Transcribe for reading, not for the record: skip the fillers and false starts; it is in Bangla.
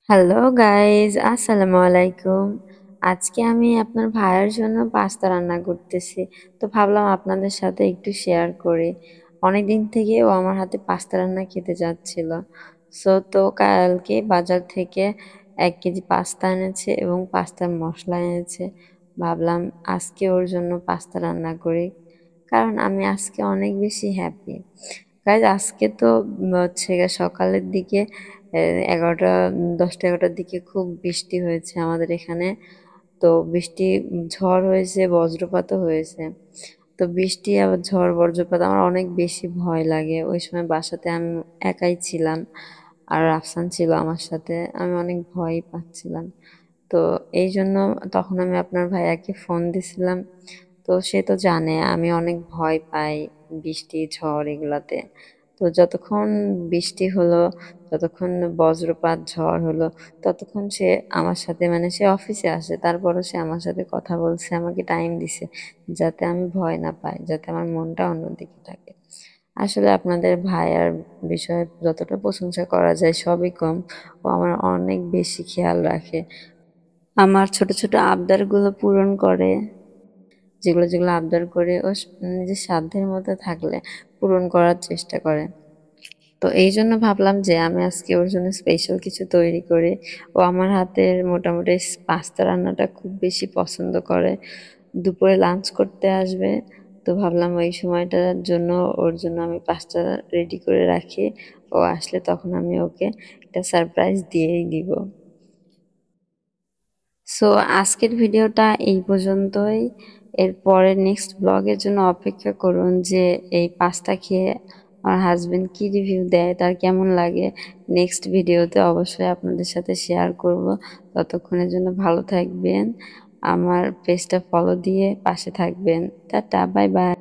হ্যালো গাইস, আসসালামু আলাইকুম। আজকে আমি আপনার ভাইয়ের জন্য পাস্তা রান্না করতেছি। তো ভাবলাম আপনাদের সাথে একটু শেয়ার করি। অনেকদিন থেকে ও আমার হাতে পাস্তা রান্না খেতে যাচ্ছিল। তো কালকে বাজার থেকে 1 কেজি পাস্তা এনেছে এবং পাস্তার মশলা এনেছে। ভাবলাম আজকে ওর জন্য পাস্তা রান্না করি, কারণ আমি আজকে অনেক বেশি হ্যাপি। গাইজ, আজকে তো হচ্ছে গিয়ে সকালের দিকে 11টা 10টা 11টার দিকে খুব বৃষ্টি হয়েছে আমাদের এখানে। তো বৃষ্টি, ঝড় হয়েছে, বজ্রপাতও হয়েছে। তো বৃষ্টি আবার ঝড় বজ্রপাত আমার অনেক বেশি ভয় লাগে। ওই সময় বাসাতে আমি একাই ছিলাম, আর রাফসান ছিল আমার সাথে। আমি অনেক ভয় পাচ্ছিলাম। তো এই জন্য তখন আমি আপনার ভাইয়াকে ফোন দিছিলাম। তো সে তো জানে আমি অনেক ভয় পাই বৃষ্টি ঝড় এগুলাতে। তো যতক্ষণ বৃষ্টি হলো, যতক্ষণ বজ্রপাত ঝড় হলো, ততক্ষণ সে আমার সাথে, মানে সে অফিসে আসে, তারপরও সে আমার সাথে কথা বলছে, আমাকে টাইম দিছে, যাতে আমি ভয় না পাই, যাতে আমার মনটা অন্যদিকে থাকে। আসলে আপনাদের ভাইয়ার বিষয়ে যতটা প্রশংসা করা যায় সবই কম। ও আমার অনেক বেশি খেয়াল রাখে, আমার ছোট ছোট আবদার গুলো পূরণ করে। যেগুলো যেগুলো আবদার করে ও নিজের সাধ্যের মধ্যে থাকলে পূরণ করার চেষ্টা করে। তো এই জন্য ভাবলাম যে আমি আজকে ওর জন্য স্পেশাল কিছু তৈরি করি। ও আমার হাতের মোটামুটি পাস্তা রান্নাটা খুব বেশি পছন্দ করে। দুপুরে লাঞ্চ করতে আসবে, তো ভাবলাম ওই সময়টার জন্য ওর জন্য আমি পাস্তা রেডি করে রাখি। ও আসলে তখন আমি ওকে একটা সারপ্রাইজ দিয়েই দিব। সো আজকের ভিডিওটা এই পর্যন্তই। এরপরে নেক্সট ব্লগের জন্য অপেক্ষা করুন, যে এই পাস্তা খেয়ে আমার হাজবেন্ড কি রিভিউ দেয়, তার কেমন লাগে। নেক্সট ভিডিওতে অবশ্যই আপনাদের সাথে শেয়ার করব। ততক্ষণের জন্য ভালো থাকবেন, আমার পেজটা ফলো দিয়ে পাশে থাকবেন। Tata, bye bye.